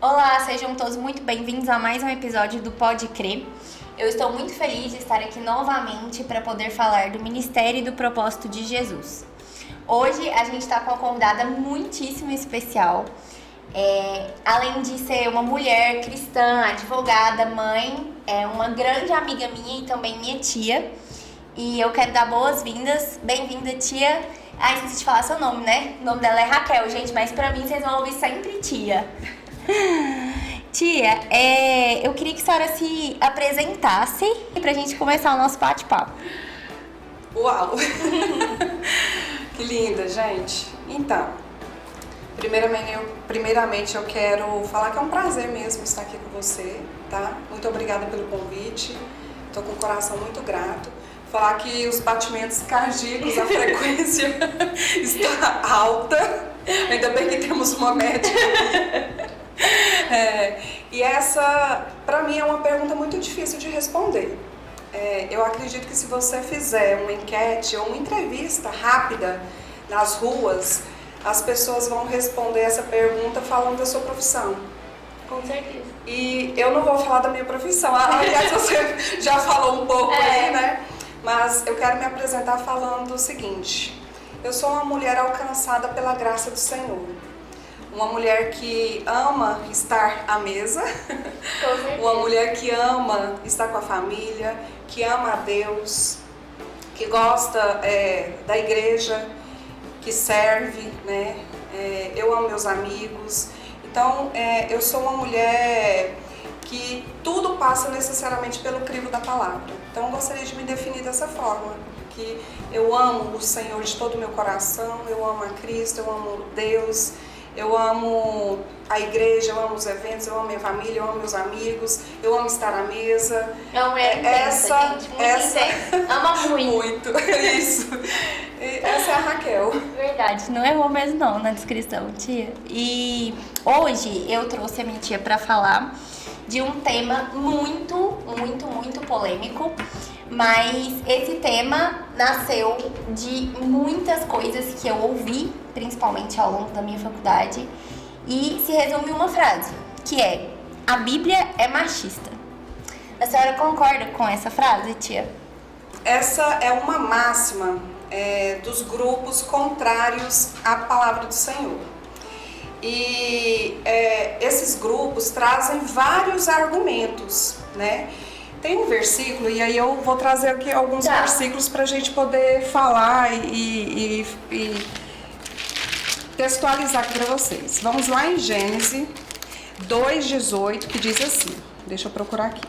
Olá, sejam todos muito bem-vindos a mais um episódio do Pode Crer. Eu estou muito feliz de estar aqui novamente para poder falar do ministério e do propósito de Jesus. Hoje a gente está com uma convidada muitíssimo especial. Além de ser uma mulher cristã, advogada, mãe, é uma grande amiga minha e também minha tia. E eu quero dar boas-vindas. Bem-vinda, tia. Esqueci de falar seu nome, né? O nome dela é Raquel, gente, mas pra mim vocês vão ouvir sempre tia. Tia, eu queria que a senhora se apresentasse pra gente começar o nosso bate-papo. Uau! Que linda, gente. Então, primeiramente eu quero falar que é um prazer mesmo estar aqui com você, tá? Muito obrigada pelo convite. Tô com o coração muito grato. Falar que os batimentos cardíacos, a frequência está alta. Ainda bem que temos uma médica aqui. E essa, para mim, é uma pergunta muito difícil de responder. Eu acredito que se você fizer uma enquete ou uma entrevista rápida nas ruas, as pessoas vão responder essa pergunta falando da sua profissão. Com certeza. E eu não vou falar da minha profissão. Aliás, você já falou um pouco aí, né? Mas eu quero me apresentar falando o seguinte: eu sou uma mulher alcançada pela graça do Senhor. Uma mulher que ama estar à mesa. Uma mulher que ama estar com a família, que ama a Deus, que gosta da igreja, que serve, né? Eu amo meus amigos. Então, eu sou uma mulher que tudo passa necessariamente pelo crivo da palavra. Então, eu gostaria de me definir dessa forma, que eu amo o Senhor de todo o meu coração, eu amo a Cristo, eu amo Deus, eu amo a igreja, eu amo os eventos, eu amo minha família, eu amo meus amigos, eu amo estar à mesa. É uma mulher intensa, gente, muito intensa. Ama muito. Muito, isso. E essa é a Raquel. Verdade, não errou mesmo não na descrição, tia. E hoje eu trouxe a minha tia para falar de um tema muito polêmico, mas esse tema nasceu de muitas coisas que eu ouvi, principalmente ao longo da minha faculdade, e se resume em uma frase, que é: a Bíblia é machista. A senhora concorda com essa frase, tia? Essa é uma máxima dos grupos contrários à palavra do Senhor. E esses grupos trazem vários argumentos, né? Tem um versículo, e aí eu vou trazer aqui alguns versículos para a gente poder falar e textualizar aqui para vocês. Vamos lá em Gênesis 2:18, que diz assim, deixa eu procurar aqui.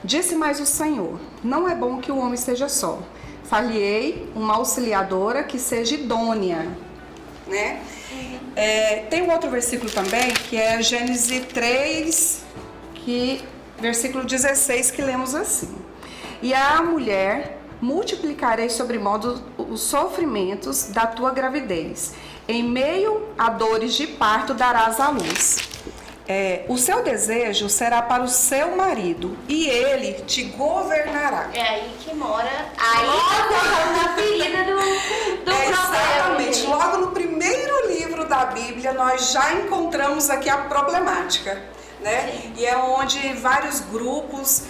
Disse mais o Senhor: não é bom que o homem esteja só. Falhei uma auxiliadora que seja idônea, né? Tem um outro versículo também, que é Gênesis 3, versículo 16, que lemos assim: e a mulher multiplicarei sobremodo os sofrimentos da tua gravidez, em meio a dores de parto darás à luz. O seu desejo será para o seu marido e ele te governará. É aí que mora. Aí tá na ferida do exatamente. Logo no primeiro livro da Bíblia nós já encontramos aqui a problemática, né? Sim. E é onde vários grupos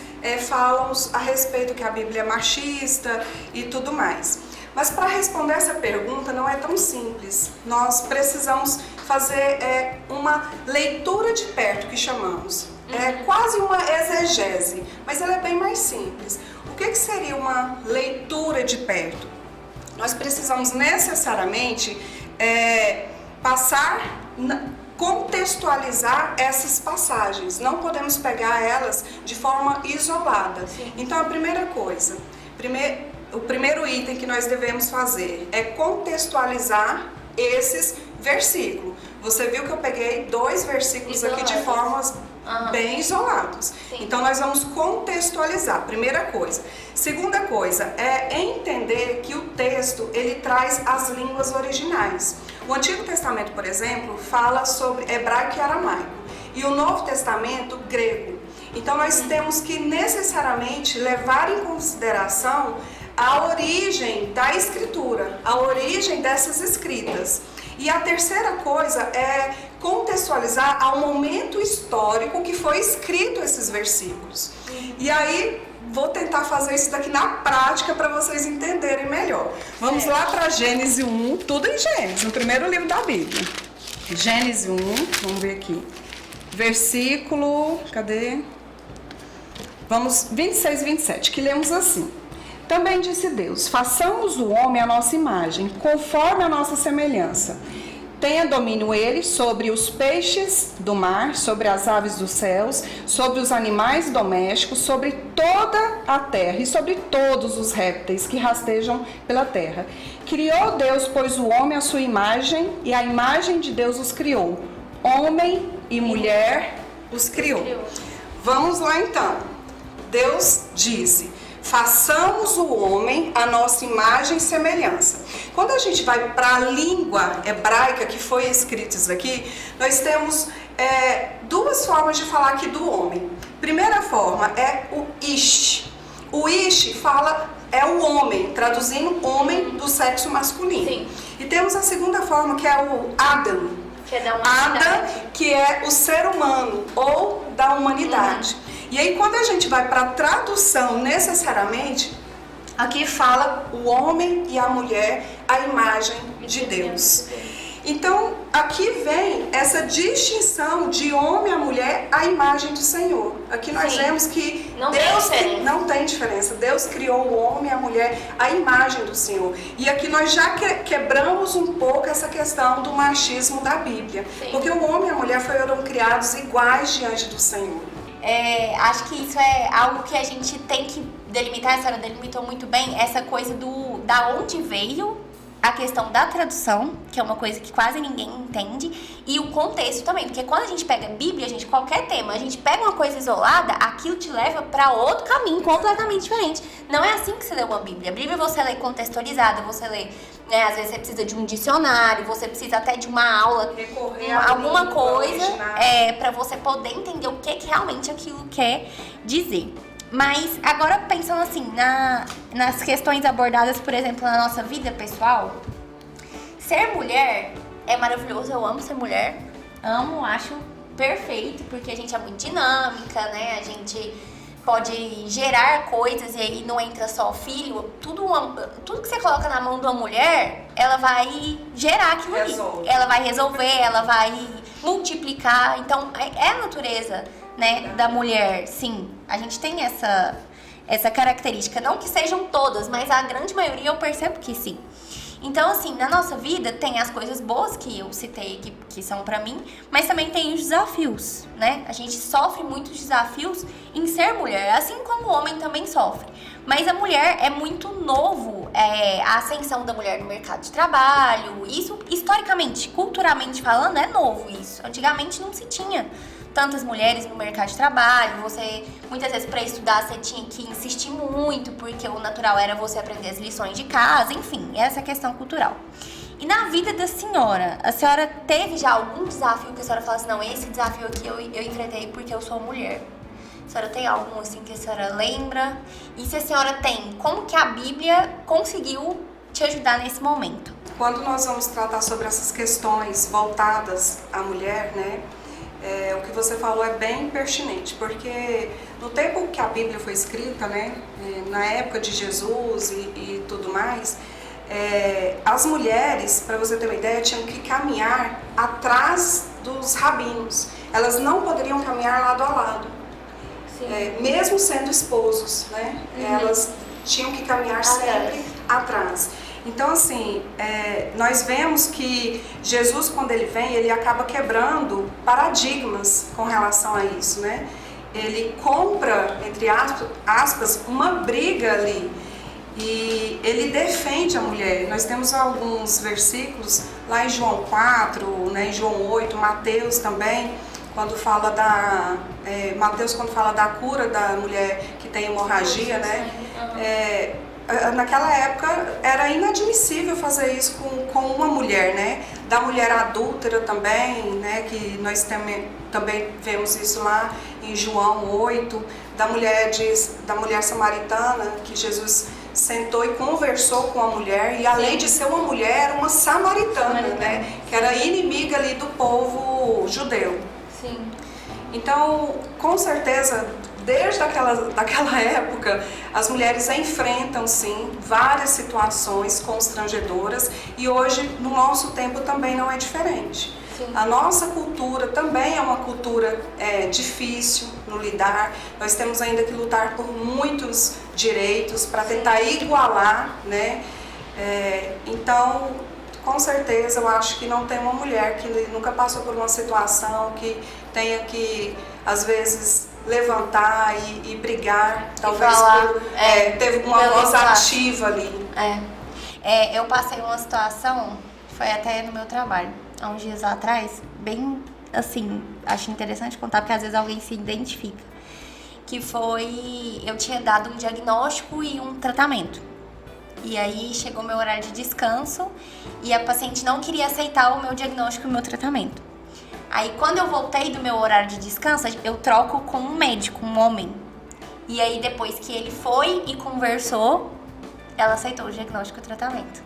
falam a respeito que a Bíblia é machista e tudo mais. Mas para responder essa pergunta não é tão simples. Nós precisamos fazer uma leitura de perto, que chamamos. É quase uma exegese, mas ela é bem mais simples. O que seria uma leitura de perto? Nós precisamos necessariamente contextualizar essas passagens. Não podemos pegar elas de forma isolada. Sim. Então, a primeira coisa, o primeiro item que nós devemos fazer é contextualizar esses versículos. Você viu que eu peguei 2 versículos aqui de formas bem isolados. Sim. Então nós vamos contextualizar, primeira coisa. Segunda coisa é entender que o texto ele traz as línguas originais. O Antigo Testamento, por exemplo, fala sobre hebraico e aramaico, e o Novo Testamento grego. Então nós temos que necessariamente levar em consideração a origem da escritura, a origem dessas escritas. E a terceira coisa é contextualizar ao momento histórico que foi escrito esses versículos. E aí, vou tentar fazer isso daqui na prática para vocês entenderem melhor. Vamos lá para Gênesis 1, tudo em Gênesis, no primeiro livro da Bíblia. Gênesis 1, vamos ver aqui. Versículo, cadê? Vamos, 26 e 27, que lemos assim. Também disse Deus, façamos o homem à nossa imagem, conforme a nossa semelhança. Tenha domínio ele sobre os peixes do mar, sobre as aves dos céus, sobre os animais domésticos, sobre toda a terra e sobre todos os répteis que rastejam pela terra. Criou Deus, pois, o homem à sua imagem, e a imagem de Deus os criou. Homem e mulher os criou. Vamos lá então. Deus disse: façamos o homem à nossa imagem e semelhança. Quando a gente vai para a língua hebraica que foi escrito isso aqui, nós temos duas formas de falar aqui do homem. Primeira forma é o ish. O ish é o homem, traduzindo homem do sexo masculino. Sim. E temos a segunda forma, que é o Adam. Que é da humanidade. Adam, que é o ser humano ou da humanidade. E aí, quando a gente vai para a tradução, necessariamente, aqui fala o homem e a mulher, a imagem de Deus. Então, aqui vem essa distinção de homem e a mulher, a imagem do Senhor. Aqui nós vemos que Deus não tem diferença. Deus criou o homem e a mulher, a imagem do Senhor. E aqui nós já quebramos um pouco essa questão do machismo da Bíblia. Sim. Porque o homem e a mulher foram criados iguais diante do Senhor. Acho que isso é algo que a gente tem que delimitar, a senhora delimitou muito bem, essa coisa da onde veio a questão da tradução, que é uma coisa que quase ninguém entende, e o contexto também, porque quando a gente pega a Bíblia, qualquer tema, a gente pega uma coisa isolada, aquilo te leva para outro caminho completamente diferente. Não é assim que se lê uma Bíblia. A Bíblia você lê contextualizada, você lê, né, às vezes você precisa de um dicionário, você precisa até de uma aula, alguma coisa, para você poder entender o que realmente aquilo quer dizer. Mas agora pensando assim, nas questões abordadas, por exemplo, na nossa vida pessoal, ser mulher é maravilhoso, eu amo ser mulher, acho perfeito, porque a gente é muito dinâmica, né, a gente pode gerar coisas e aí não entra só o filho, tudo que você coloca na mão de uma mulher, ela vai gerar aquilo ali, ela vai resolver, ela vai multiplicar, então é a natureza, né, da mulher, sim, a gente tem essa característica, não que sejam todas, mas a grande maioria eu percebo que sim. Então, assim, na nossa vida tem as coisas boas que eu citei aqui, que são pra mim, mas também tem os desafios, né? A gente sofre muitos desafios em ser mulher, assim como o homem também sofre. Mas a mulher é muito novo, a ascensão da mulher no mercado de trabalho, isso historicamente, culturalmente falando, é novo isso. Antigamente não se tinha tantas mulheres no mercado de trabalho, você, muitas vezes para estudar você tinha que insistir muito, porque o natural era você aprender as lições de casa, enfim, essa é a questão cultural. E na vida da senhora, a senhora teve já algum desafio que a senhora fala assim, não, esse desafio aqui eu enfrentei porque eu sou mulher? A senhora tem algum assim que a senhora lembra? E se a senhora tem, como que a Bíblia conseguiu te ajudar nesse momento? Quando nós vamos tratar sobre essas questões voltadas à mulher, né? O que você falou é bem pertinente, porque no tempo que a Bíblia foi escrita, né, na época de Jesus e tudo mais, as mulheres, para você ter uma ideia, tinham que caminhar atrás dos rabinos. Elas não poderiam caminhar lado a lado, mesmo sendo esposos, né? Elas tinham que caminhar sempre atrás. Então, assim, nós vemos que Jesus, quando ele vem, ele acaba quebrando paradigmas com relação a isso, né? Ele compra, entre aspas, uma briga ali e ele defende a mulher. Nós temos alguns versículos lá em João 4, né, em João 8, Mateus também, quando fala Mateus quando fala da cura da mulher que tem hemorragia, né? Naquela época era inadmissível fazer isso com uma mulher, né? Da mulher adúltera também, né? Que nós também vemos isso lá em João 8, da mulher samaritana, que Jesus sentou e conversou com a mulher, e além de ser uma mulher, era uma samaritana, né? Que era inimiga ali do povo judeu. Sim. Então, com certeza, desde daquela época, as mulheres enfrentam, sim, várias situações constrangedoras, e hoje, no nosso tempo, também não é diferente. Sim. A nossa cultura também é uma cultura difícil no lidar. Nós temos ainda que lutar por muitos direitos para tentar igualar, né? Então, com certeza, eu acho que não tem uma mulher que nunca passou por uma situação que tenha que, às vezes, levantar e brigar, talvez teve uma voz ativa ali. Eu passei uma situação, foi até no meu trabalho, há uns dias atrás, bem assim, acho interessante contar, porque às vezes alguém se identifica, que foi, eu tinha dado um diagnóstico e um tratamento, e aí chegou meu horário de descanso e a paciente não queria aceitar o meu diagnóstico e o meu tratamento. Aí quando eu voltei do meu horário de descanso, eu troco com um médico, um homem, e aí depois que ele foi e conversou, ela aceitou o diagnóstico e o tratamento.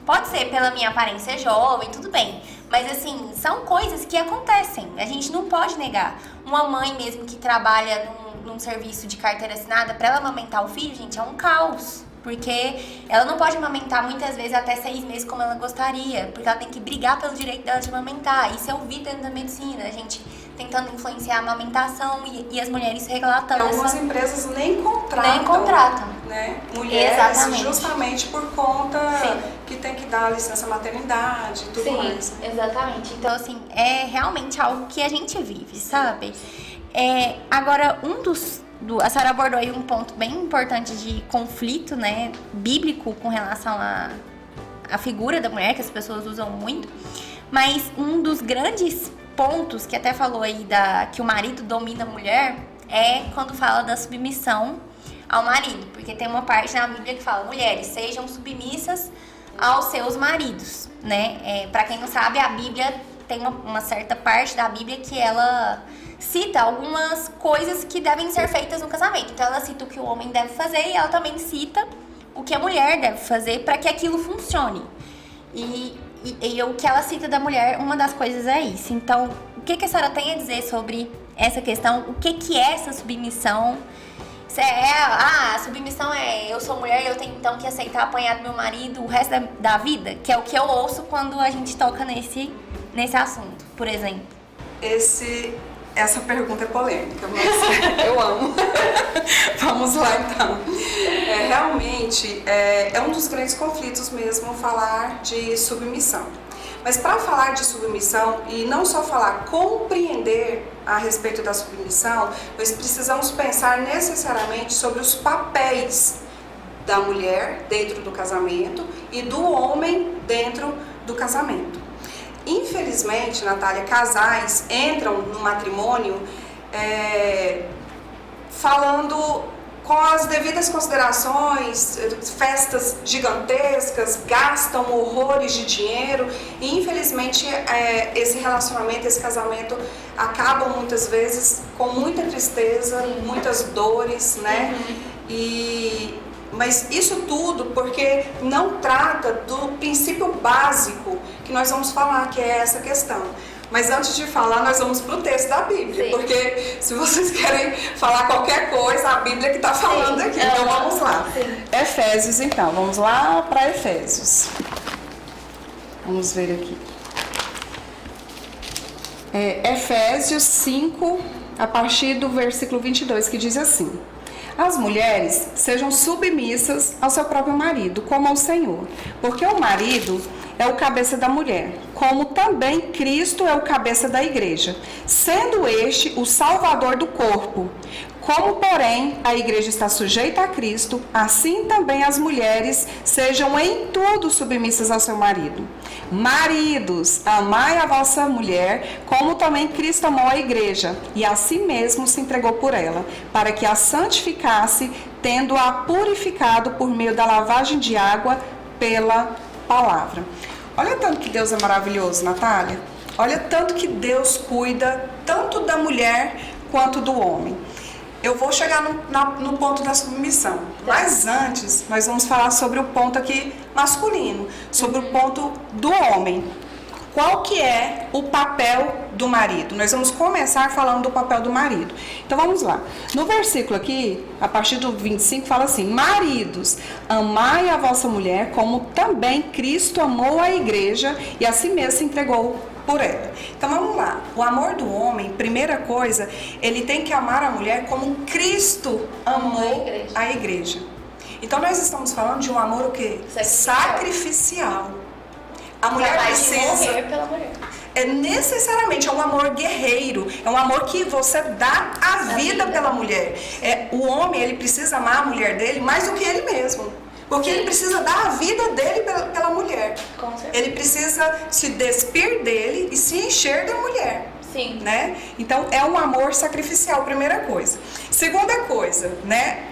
Pode ser pela minha aparência jovem, tudo bem. Mas assim, são coisas que acontecem. A gente não pode negar. Uma mãe mesmo que trabalha num serviço de carteira assinada, para ela amamentar o filho, gente, é um caos. Porque ela não pode amamentar muitas vezes até 6 meses como ela gostaria. Porque ela tem que brigar pelo direito dela de amamentar. Isso eu vi dentro da medicina. A gente tentando influenciar a amamentação e as mulheres relatando. Algumas empresas nem contratam. Né? Mulheres. Exatamente. Justamente por conta que tem que dar licença maternidade e tudo mais. Exatamente. Então, assim, é realmente algo que a gente vive, sabe? Agora, a senhora abordou aí um ponto bem importante de conflito, né, bíblico com relação à figura da mulher, que as pessoas usam muito, mas um dos grandes pontos, que até falou aí que o marido domina a mulher, é quando fala da submissão ao marido, porque tem uma parte na Bíblia que fala, mulheres, sejam submissas aos seus maridos, né? Para quem não sabe, a Bíblia tem uma certa parte da Bíblia que ela cita algumas coisas que devem ser feitas no casamento. Então ela cita o que o homem deve fazer e ela também cita o que a mulher deve fazer para que aquilo funcione. E o que ela cita da mulher, uma das coisas é isso. Então, o que a senhora tem a dizer sobre essa questão? O que é essa submissão? A submissão eu sou mulher e eu tenho então que aceitar apanhar do meu marido o resto da vida? Que é o que eu ouço quando a gente toca nesse assunto, por exemplo. Essa pergunta é polêmica, mas eu amo. Vamos lá, então. Realmente, é um dos grandes conflitos mesmo falar de submissão. Mas para falar de submissão, e não só falar, compreender a respeito da submissão, nós precisamos pensar necessariamente sobre os papéis da mulher dentro do casamento e do homem dentro do casamento. Infelizmente, Natália, casais entram no matrimônio falando com as devidas considerações, festas gigantescas, gastam horrores de dinheiro e infelizmente esse relacionamento, esse casamento acabam muitas vezes com muita tristeza, muitas dores, né? Mas isso tudo porque não trata do princípio básico que nós vamos falar, que é essa questão. Mas antes de falar, nós vamos para o texto da Bíblia, porque se vocês querem falar qualquer coisa, a Bíblia que está falando aqui. Então vamos lá. Efésios, então, vamos lá para Efésios. Vamos ver aqui. Efésios 5, a partir do versículo 22, que diz assim: as mulheres sejam submissas ao seu próprio marido, como ao Senhor, porque o marido é o cabeça da mulher, como também Cristo é o cabeça da igreja, sendo este o salvador do corpo. Como, porém, a igreja está sujeita a Cristo, assim também as mulheres sejam em tudo submissas ao seu marido. Maridos, amai a vossa mulher, como também Cristo amou a igreja, e a si mesmo se entregou por ela, para que a santificasse, tendo-a purificado por meio da lavagem de água pela palavra. Olha tanto que Deus é maravilhoso, Natália. Olha tanto que Deus cuida tanto da mulher quanto do homem. eu vou chegar no ponto da submissão. Mas antes, nós vamos falar sobre o ponto aqui masculino, sobre o ponto do homem. Qual que é o papel do marido? Nós vamos começar falando do papel do marido. Então vamos lá. No versículo aqui, a partir do 25, fala assim: maridos, amai a vossa mulher, como também Cristo amou a igreja e a si mesmo se entregou por ela. Então vamos lá. O amor do homem, primeira coisa, ele tem que amar a mulher como Cristo amou a igreja. Então nós estamos falando de um amor o quê? Sacrificial. A mulher precisa morrer pela mulher. É necessariamente um amor guerreiro, é um amor que você dá a vida pela mulher. O homem, ele precisa amar a mulher dele mais do que ele mesmo, porque ele precisa dar a vida dele pela mulher. Com certeza. Ele precisa se despir dele e se encher da mulher. Sim. Né? Então é um amor sacrificial, primeira coisa. Segunda coisa, né?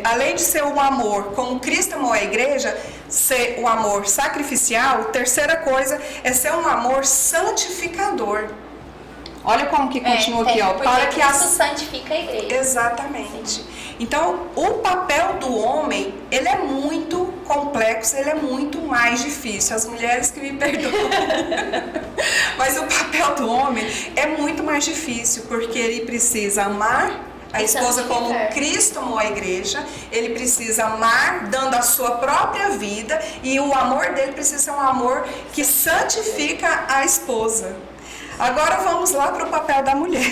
Além de ser um amor como Cristo amou a igreja, ser um amor sacrificial, terceira coisa é ser um amor santificador. Olha como que continua aqui, ó. Para que isso santifica a igreja. Exatamente. Sim. Então, o papel do homem, ele é muito complexo, ele é muito mais difícil. As mulheres que me perdoam. Mas o papel do homem é muito mais difícil, porque ele precisa amar a esposa como Cristo amou a igreja, ele precisa amar dando a sua própria vida, e o amor dele precisa ser um amor que santifica a esposa. Agora vamos lá para o papel da mulher.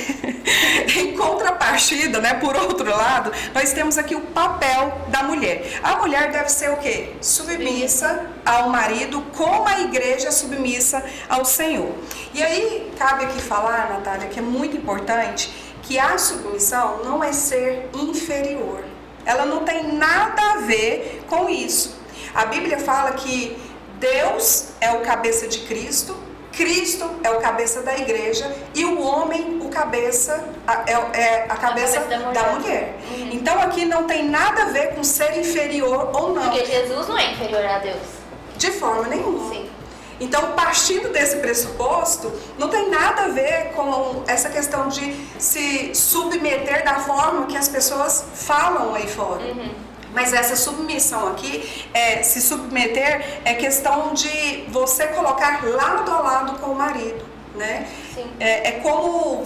Em contrapartida, né, por outro lado, nós temos aqui o papel da mulher. A mulher deve ser o quê? Submissa ao marido, como a igreja é submissa ao Senhor. E aí, cabe aqui falar, Natália, que é muito importante, que a submissão não é ser inferior. Ela não tem nada a ver com isso. A Bíblia fala que Deus é o cabeça de Cristo, Cristo é o cabeça da igreja e o homem a cabeça da mulher. Uhum. Então aqui não tem nada a ver com ser inferior ou não. Porque Jesus não é inferior a Deus. De forma nenhuma. Sim. Então, partindo desse pressuposto, não tem nada a ver com essa questão de se submeter da forma que as pessoas falam aí fora. Uhum. Mas essa submissão aqui, se submeter, é questão de você colocar lado a lado com o marido, né? Sim. É como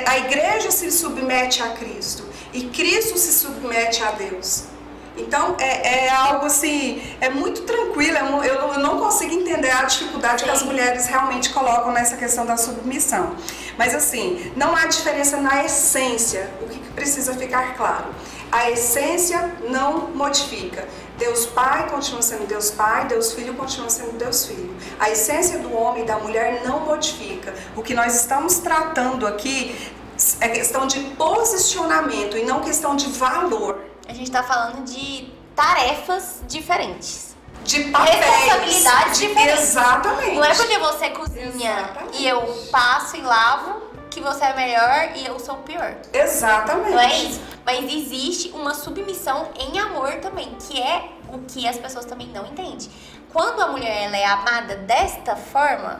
a igreja se submete a Cristo e Cristo se submete a Deus. Então, é algo assim, é muito tranquilo, eu não consigo entender a dificuldade que as mulheres realmente colocam nessa questão da submissão. Mas assim, não há diferença na essência, o que precisa ficar claro. A essência não modifica. Deus Pai continua sendo Deus Pai, Deus Filho continua sendo Deus Filho. A essência do homem e da mulher não modifica. O que nós estamos tratando aqui é questão de posicionamento e não questão de valor. A gente está falando de tarefas diferentes. De papéis. Responsabilidades diferentes. Exatamente. Não é porque você cozinha e eu passo e lavo que você é melhor e eu sou o pior. Exatamente. Não é isso. Mas existe uma submissão em amor também, que é o que as pessoas também não entendem. Quando a mulher ela é amada desta forma,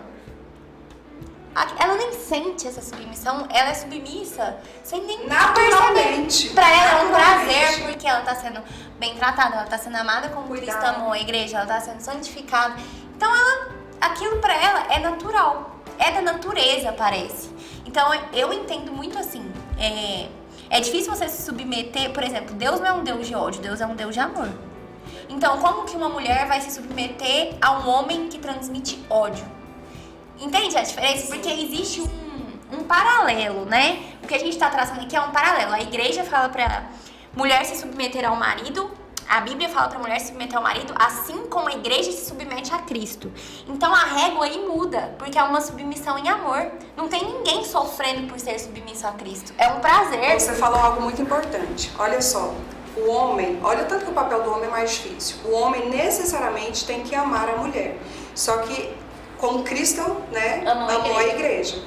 ela nem sente essa submissão, ela é submissa sem nem naturalmente. Pra ela é um prazer, porque ela tá sendo bem tratada, ela tá sendo amada como Cristo amou a igreja, ela tá sendo santificada. Então aquilo pra ela é natural, é da natureza, parece. Então eu entendo muito assim, é difícil você se submeter, por exemplo, Deus não é um Deus de ódio, Deus é um Deus de amor. Então como que uma mulher vai se submeter a um homem que transmite ódio? Entende a diferença? Porque existe um paralelo, né? O que a gente tá traçando aqui é um paralelo. A igreja fala pra mulher se submeter ao marido, a Bíblia fala pra mulher se submeter ao marido, assim como a igreja se submete a Cristo. Então a régua aí muda, porque é uma submissão em amor. Não tem ninguém sofrendo por ser submisso a Cristo. É um prazer. Você falou algo muito importante. Olha só, o homem, olha tanto que o papel do homem é mais difícil. O homem necessariamente tem que amar a mulher. Só que como Cristo, né, amou a igreja.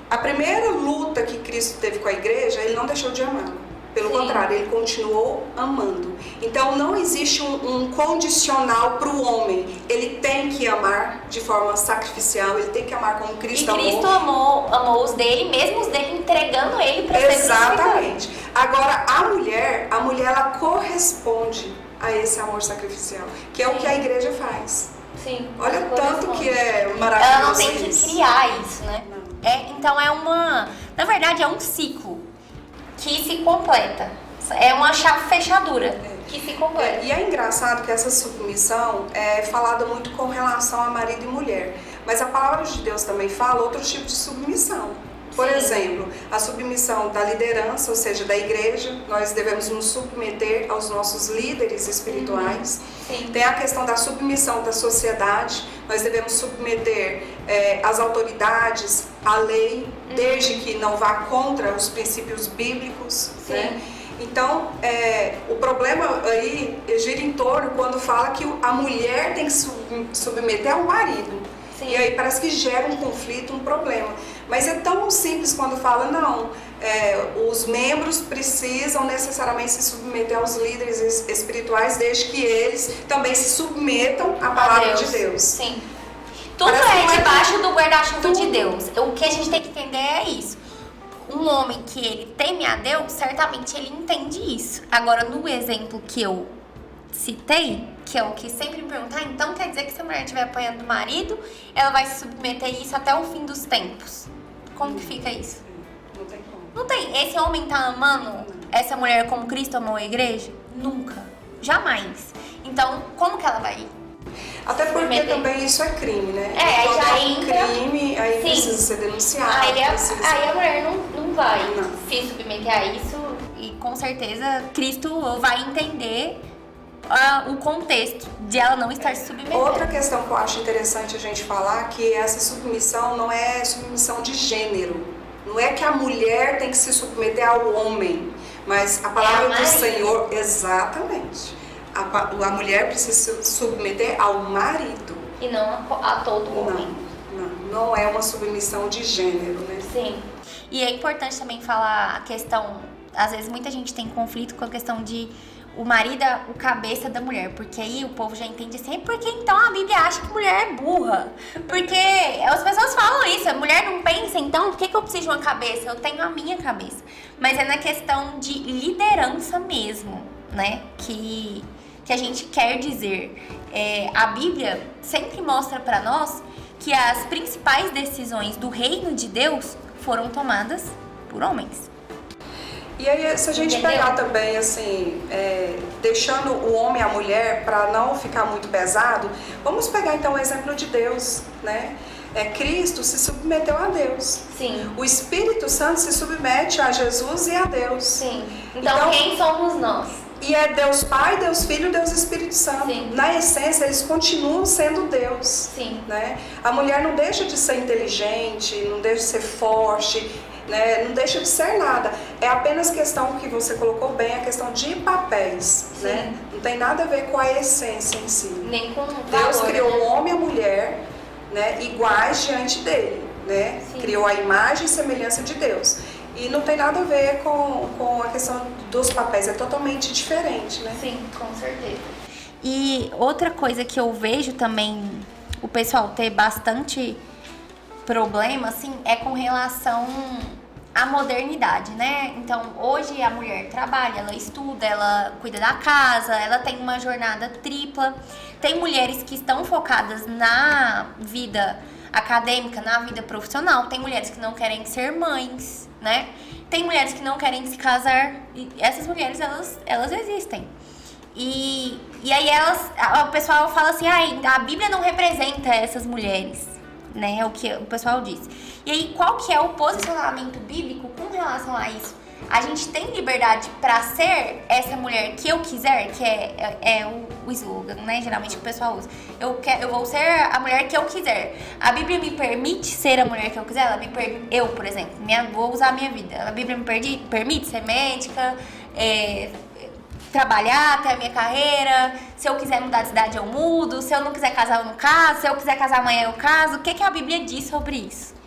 A primeira luta que Cristo teve com a igreja, ele não deixou de amar. Pelo Sim. contrário, ele continuou amando. Então não existe um condicional para o homem. Ele tem que amar de forma sacrificial, ele tem que amar como Cristo amou. E Cristo amou os dele, mesmo os dele entregando ele para ser crucificado. Exatamente. Agora, a mulher ela corresponde a esse amor sacrificial, que é o que a igreja faz. Sim. Olha tanto que é Ela maravilhoso não tem que isso. criar isso, né? Não. Então é uma... Na verdade, é um ciclo que se completa. É uma chave fechadura que se completa. E é engraçado que essa submissão é falada muito com relação a marido e mulher. Mas a palavra de Deus também fala outros tipos de submissão. Por Sim. exemplo, a submissão da liderança, ou seja, da igreja. Nós devemos nos submeter aos nossos líderes espirituais. Sim. Tem a questão da submissão da sociedade. Nós devemos submeter as autoridades à lei, desde que não vá contra os princípios bíblicos. Sim. Né? Então, o problema aí gira em torno quando fala que a mulher tem que submeter ao marido. Sim. E aí parece que gera um conflito, um problema. Mas é tão simples quando fala, não, os membros precisam necessariamente se submeter aos líderes espirituais, desde que eles também se submetam à palavra de Deus. Sim. Tudo Parece debaixo do guarda-chuva tudo. de Deus. O que a gente tem que entender é isso. Um homem que ele teme a Deus, certamente ele entende isso. Agora, no exemplo que eu citei, que é o que sempre me perguntam, então quer dizer que se a mulher estiver apanhando o marido, ela vai se submeter a isso até o fim dos tempos. Como que fica isso? Não tem como. Não tem. Esse homem tá amando essa mulher como Cristo amou a igreja? Nunca. Jamais. Então, como que ela vai? Até porque submeter? Também isso é crime, né? Aí Quando já é um entra... crime, aí Sim. precisa ser denunciado. Aí a mulher não vai Não. se submeter a isso e com certeza Cristo vai entender o contexto de ela não estar se submetendo. Outra questão que eu acho interessante a gente falar, que essa submissão não é submissão de gênero. Não é que a mulher tem que se submeter ao homem, mas a palavra do Senhor, exatamente. A mulher precisa se submeter ao marido. E não a todo homem. Não é uma submissão de gênero, né? Sim. E é importante também falar a questão, às vezes muita gente tem conflito com a questão de o marido é o cabeça da mulher, porque aí o povo já entende assim, porque então a Bíblia acha que mulher é burra, porque as pessoas falam isso, a mulher não pensa, então por que eu preciso de uma cabeça? Eu tenho a minha cabeça, mas é na questão de liderança mesmo, né, que a gente quer dizer. A Bíblia sempre mostra pra nós que as principais decisões do reino de Deus foram tomadas por homens. E aí, se a gente pegar também, assim, deixando o homem e a mulher, para não ficar muito pesado, vamos pegar então o exemplo de Deus, né? Cristo se submeteu a Deus. Sim. O Espírito Santo se submete a Jesus e a Deus. Sim. Então quem somos nós? E é Deus Pai, Deus Filho, Deus Espírito Santo. Sim. Na essência, eles continuam sendo Deus. Sim. Né? A mulher não deixa de ser inteligente, não deixa de ser forte, né? Não deixa de ser nada. É apenas questão que você colocou bem, a questão de papéis. Né? Não tem nada a ver com a essência em si. Nem com Deus valor, criou né? o homem e a mulher, né, iguais diante dele. Né? Criou a imagem e semelhança de Deus. E não tem nada a ver com a questão dos papéis, é totalmente diferente, né? Sim, com certeza. E outra coisa que eu vejo também o pessoal ter bastante problema, assim, é com relação à modernidade, né? Então, hoje a mulher trabalha, ela estuda, ela cuida da casa, ela tem uma jornada tripla. Tem mulheres que estão focadas na vida acadêmica, na vida profissional. Tem mulheres que não querem ser mães, né? Tem mulheres que não querem se casar. E essas mulheres, elas existem. E aí o pessoal fala assim, a Bíblia não representa essas mulheres, né? É o que o pessoal diz. E aí, qual que é o posicionamento bíblico com relação a isso? A gente tem liberdade para ser essa mulher que eu quiser, que é o slogan, né? Geralmente que o pessoal usa. Eu vou ser a mulher que eu quiser. A Bíblia me permite ser a mulher que eu quiser? Eu, por exemplo, vou usar a minha vida. A Bíblia me permite ser médica, trabalhar, ter a minha carreira. Se eu quiser mudar de cidade, eu mudo. Se eu não quiser casar, eu não caso. Se eu quiser casar amanhã, eu caso. O que a Bíblia diz sobre isso?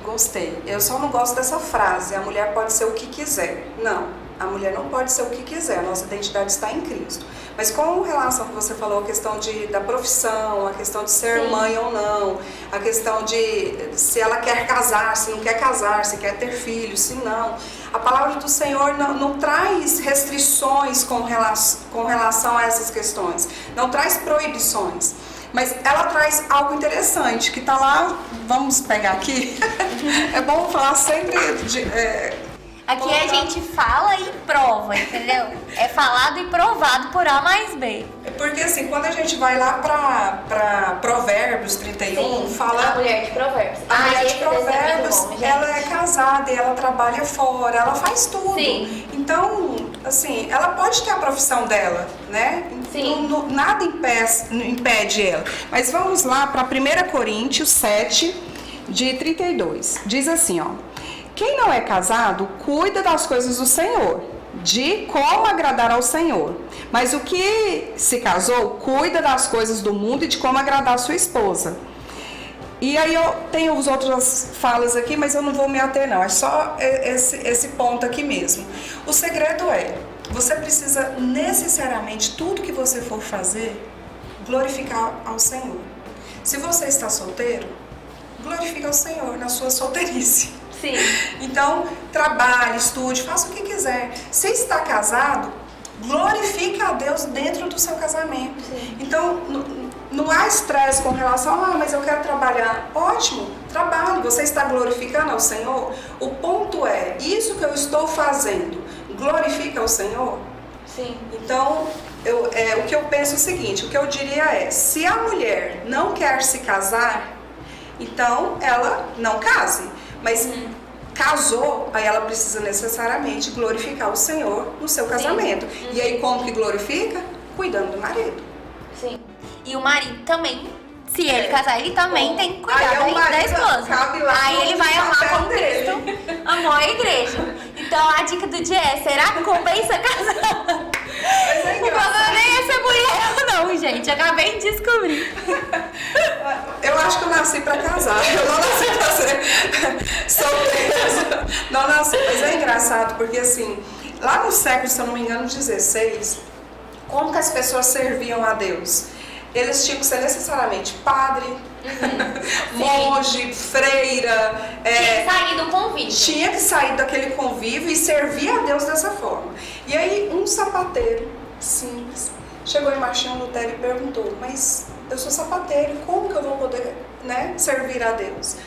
Gostei. Eu só não gosto dessa frase, a mulher pode ser o que quiser. Não. A mulher não pode ser o que quiser, a nossa identidade está em Cristo. Mas com relação ao que você falou, a questão da profissão, a questão de ser mãe ou não, a questão de se ela quer casar, se não quer casar, se quer ter filhos, se não. A palavra do Senhor não traz restrições com relação a essas questões, não traz proibições. Mas ela traz algo interessante, que está lá, vamos pegar aqui, é bom falar sempre aqui a gente fala e prova, entendeu? É falado e provado por A mais B. Porque assim, quando a gente vai lá para Provérbios 31, fala... A mulher de Provérbios. A mulher de Provérbios, bom, ela é casada e ela trabalha fora, ela faz tudo. Sim. Então, assim, ela pode ter a profissão dela, né? Sim. Nada impede ela. Mas vamos lá para 1 Coríntios 7, de 32. Diz assim, ó. Quem não é casado, cuida das coisas do Senhor, de como agradar ao Senhor. Mas o que se casou, cuida das coisas do mundo e de como agradar a sua esposa. E aí eu tenho as outras falas aqui, mas eu não vou me ater não, é só esse ponto aqui mesmo. O segredo é, você precisa necessariamente, tudo que você for fazer, glorificar ao Senhor. Se você está solteiro, glorifica ao Senhor na sua solteirice. Sim. Então, trabalhe, estude, faça o que quiser. Se está casado, glorifique a Deus dentro do seu casamento. Sim. Então, não há estresse com relação mas eu quero trabalhar. Ótimo, trabalhe. Você está glorificando ao Senhor? O ponto é, isso que eu estou fazendo, glorifica ao Senhor? Sim. Então, o que eu penso é o seguinte, o que eu diria é, se a mulher não quer se casar, então ela não case. Mas casou, aí ela precisa necessariamente glorificar o Senhor no seu casamento. E aí como que glorifica? Cuidando do marido. Sim. E o marido também, se ele casar, ele também tem que cuidar da esposa. Aí ele vai amar como Cristo amou a igreja. Então a dica do dia é, será que compensa casar? O problema nem é ser mulher não, gente. Acabei de descobrir. Eu acho que eu nasci pra casar. Eu não nasci pra ser solteira. Não nasci. Mas é engraçado, porque assim, lá no século, se eu não me engano, 16, como que as pessoas serviam a Deus? Eles tinham que ser necessariamente padre, monge, freira. Tinha que sair do convívio. Tinha que sair daquele convívio e servir a Deus dessa forma. E aí um sapateiro simples chegou em Martinho Lutero e perguntou, mas eu sou sapateiro, como que eu vou poder, servir a Deus?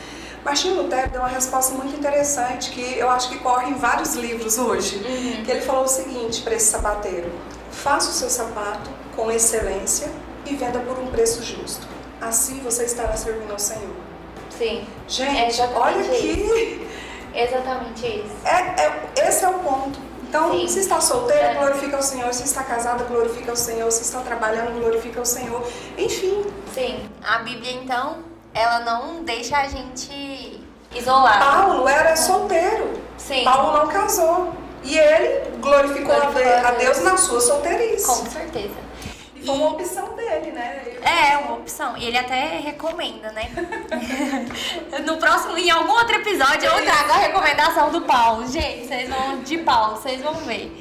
Martinho Lutero deu uma resposta muito interessante, que eu acho que corre em vários livros hoje. Que ele falou o seguinte para esse sapateiro: faça o seu sapato com excelência e venda por um preço justo. Assim você estará servindo ao Senhor. Sim. Gente, olha aqui. Exatamente isso. Esse é o ponto. Então, Sim. Se está solteira, glorifica o Senhor. Se está casada, glorifica o Senhor. Se está trabalhando, glorifica o Senhor. Enfim. Sim. A Bíblia, então, ela não deixa a gente isolado. Paulo era solteiro. Sim. Paulo não casou. E ele glorificou a Deus na sua solteirice. Com certeza. E foi uma opção dele, né? É, uma opção. E ele até recomenda, né? No próximo, em algum outro episódio, eu trago a recomendação do Paulo. Gente, vocês vão ver.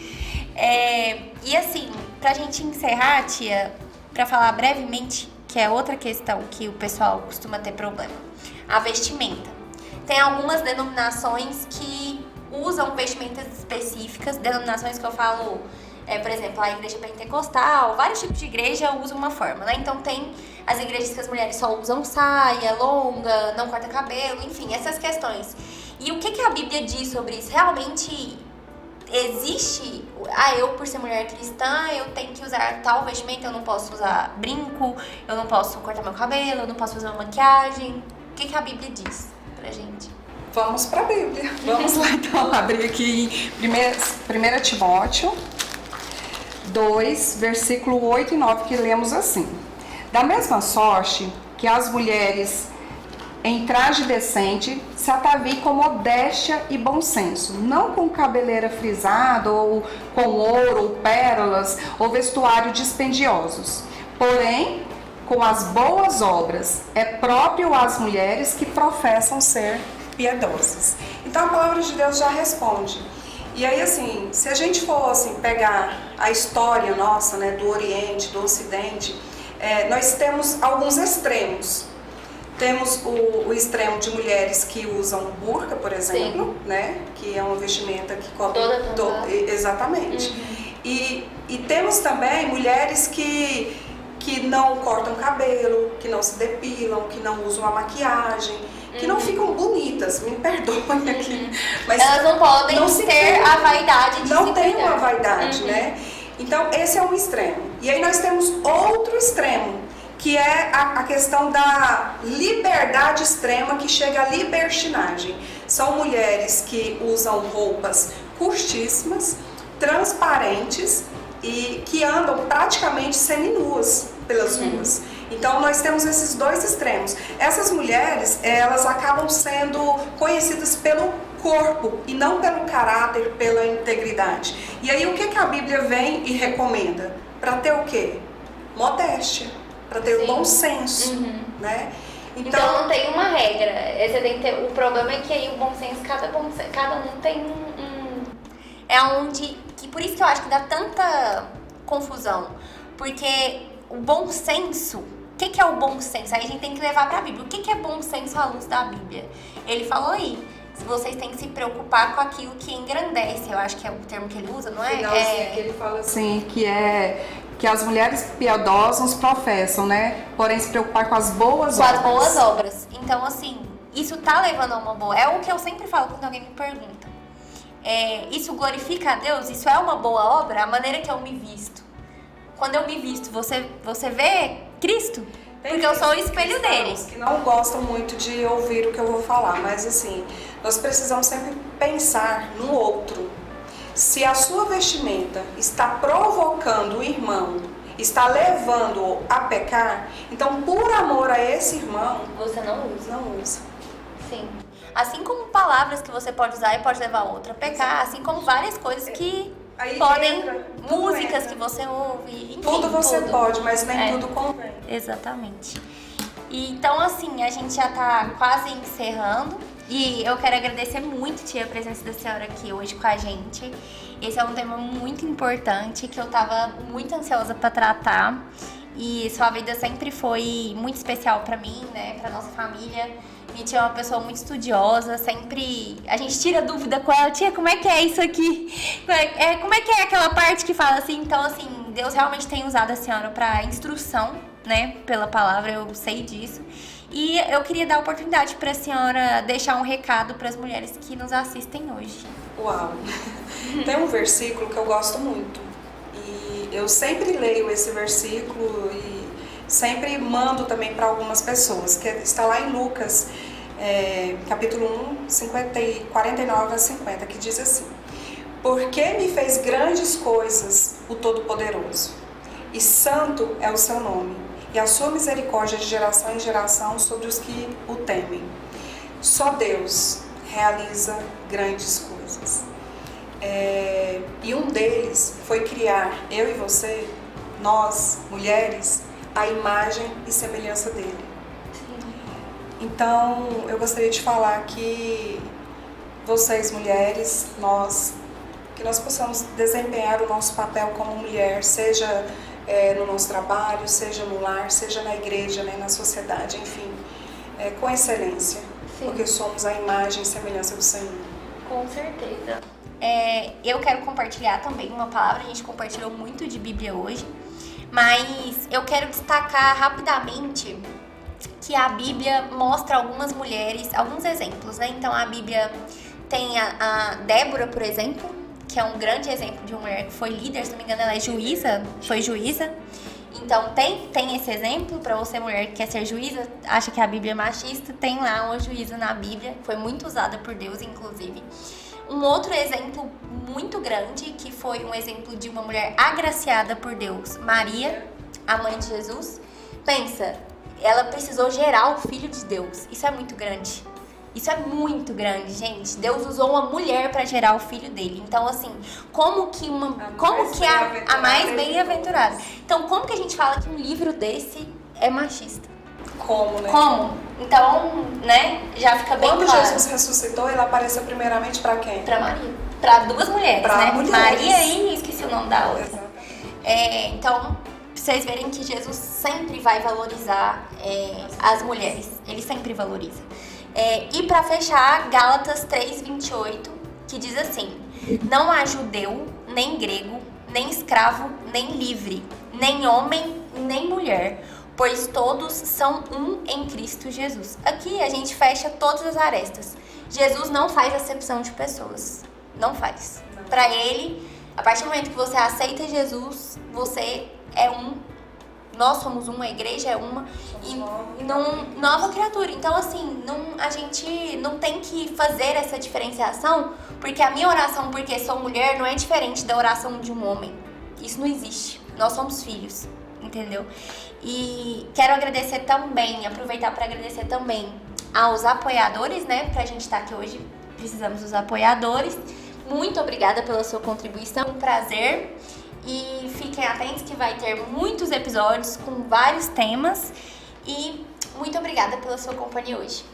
E assim, pra gente encerrar, tia, pra falar brevemente, que é outra questão que o pessoal costuma ter problema. A vestimenta. Tem algumas denominações que usam vestimentas específicas, denominações que eu falo... por exemplo, a igreja pentecostal, vários tipos de igreja usam uma forma, né? Então tem as igrejas que as mulheres só usam saia longa, não corta cabelo, enfim, essas questões. E o que a Bíblia diz sobre isso? Realmente existe... eu por ser mulher cristã, eu tenho que usar tal vestimenta, eu não posso usar brinco, eu não posso cortar meu cabelo, eu não posso fazer uma maquiagem. O que a Bíblia diz pra gente? Vamos pra Bíblia. Vamos lá então, abrir aqui em 1 Timóteo 2, versículo 8 e 9, que lemos assim: da mesma sorte que as mulheres em traje decente se ataviem com modéstia e bom senso, não com cabeleira frisada ou com ouro ou pérolas ou vestuário dispendiosos, porém com as boas obras. É próprio às mulheres que professam ser piedosas. Então a palavra de Deus já responde. E aí, assim, se a gente for assim, pegar a história nossa, né, do Oriente, do Ocidente, nós temos alguns extremos. Temos o extremo de mulheres que usam burca, por exemplo, né, que é uma vestimenta que cobre exatamente. E temos também mulheres que não cortam cabelo, que não se depilam, que não usam a maquiagem, que não ficam bonitas, me perdoem aqui. Mas elas não podem ter a vaidade de não tem uma vaidade, né? Então, esse é um extremo. E aí nós temos outro extremo, que é a questão da liberdade extrema, que chega à libertinagem. São mulheres que usam roupas curtíssimas, transparentes e que andam praticamente seminuas pelas ruas. Então nós temos esses dois extremos. Essas mulheres, elas acabam sendo conhecidas pelo corpo e não pelo caráter, pela integridade. E aí o que a Bíblia vem e recomenda? Para ter o quê? Modéstia, para ter o bom senso, né? Então não tem uma regra. Você tem que ter, o problema é que aí o bom senso, cada um tem é onde, que por isso que eu acho que dá tanta confusão, porque o bom senso, o que é o bom senso? Aí a gente tem que levar pra Bíblia. O que é bom senso à luz da Bíblia? Ele falou aí, vocês têm que se preocupar com aquilo que engrandece, eu acho que é o termo que ele usa, não é? Que ele fala assim, que as mulheres piedosas professam, né? Porém se preocupar com as boas obras. Com as boas obras. Então, assim, isso tá levando a uma boa. É o que eu sempre falo quando alguém me pergunta. Isso glorifica a Deus? Isso é uma boa obra? A maneira que eu me visto. Quando eu me visto, você vê Cristo? Porque eu sou o espelho dele. Que não gostam muito de ouvir o que eu vou falar, mas assim, nós precisamos sempre pensar no outro. Se a sua vestimenta está provocando o irmão, está levando-o a pecar, então por amor a esse irmão, você não usa. Não usa. Sim. Assim como palavras que você pode usar e pode levar outra a pecar, assim como várias coisas que aí podem, músicas que você ouve, enfim, tudo você pode, mas nem tudo convém. Exatamente. E, então, assim, a gente já tá quase encerrando e eu quero agradecer muito, tia, a presença da senhora aqui hoje com a gente. Esse é um tema muito importante que eu tava muito ansiosa para tratar e sua vida sempre foi muito especial para mim, né, para nossa família. Minha tia é uma pessoa muito estudiosa, sempre a gente tira dúvida com ela, tia, como é que é isso aqui? Como é que é aquela parte que fala assim? Então, assim, Deus realmente tem usado a senhora para instrução, né, pela palavra, eu sei disso. E eu queria dar a oportunidade para a senhora deixar um recado para as mulheres que nos assistem hoje. Uau! Tem um versículo que eu gosto muito e eu sempre leio esse versículo e sempre mando também para algumas pessoas, que está lá em Lucas, capítulo 1, 49 a 50, que diz assim: porque me fez grandes coisas o Todo-Poderoso, e santo é o seu nome, e a sua misericórdia de geração em geração sobre os que o temem. Só Deus realiza grandes coisas. E um deles foi criar eu e você, nós, mulheres, a imagem e semelhança dele. Então, eu gostaria de falar que vocês, mulheres, que nós possamos desempenhar o nosso papel como mulher, seja no nosso trabalho, seja no lar, seja na igreja, né, na sociedade, enfim, com excelência. Sim. Porque somos a imagem e semelhança do Senhor. Com certeza. Eu quero compartilhar também uma palavra, a gente compartilhou muito de Bíblia hoje, mas eu quero destacar rapidamente que a Bíblia mostra algumas mulheres, alguns exemplos, né? Então a Bíblia tem a Débora, por exemplo, que é um grande exemplo de uma mulher que foi líder, se não me engano ela é juíza, foi juíza. Então tem esse exemplo para você, mulher que quer ser juíza, acha que a Bíblia é machista, tem lá uma juíza na Bíblia, foi muito usada por Deus, inclusive. Um outro exemplo muito grande, que foi um exemplo de uma mulher agraciada por Deus, Maria, a mãe de Jesus. Pensa, ela precisou gerar o Filho de Deus. Isso é muito grande. Isso é muito grande, gente. Deus usou uma mulher para gerar o filho dele. Então, assim, como que a mais bem-aventurada? Então, como que a gente fala que um livro desse é machista? Como, né? Como? Então, né, já fica bem claro. Quando Jesus ressuscitou, ele apareceu primeiramente para quem? Para Maria. para duas mulheres, pra né? mulheres. Maria e esqueci o nome da outra. Exatamente. Então, pra vocês verem que Jesus sempre vai valorizar as mulheres. Ele sempre valoriza. E para fechar, Gálatas 3:28, que diz assim: não há judeu, nem grego, nem escravo, nem livre, nem homem, nem mulher, pois todos são um em Cristo Jesus. Aqui a gente fecha todas as arestas. Jesus não faz acepção de pessoas. Não faz. Para ele, a partir do momento que você aceita Jesus, você é um. Nós somos uma, a igreja é uma. Nova criatura. Então, assim, a gente não tem que fazer essa diferenciação, porque a minha oração, porque sou mulher, não é diferente da oração de um homem. Isso não existe. Nós somos filhos, entendeu? E quero agradecer também, aproveitar para agradecer também aos apoiadores, né? Pra gente estar aqui hoje, precisamos dos apoiadores. Muito obrigada pela sua contribuição, um prazer. E fiquem atentos que vai ter muitos episódios com vários temas. E muito obrigada pela sua companhia hoje.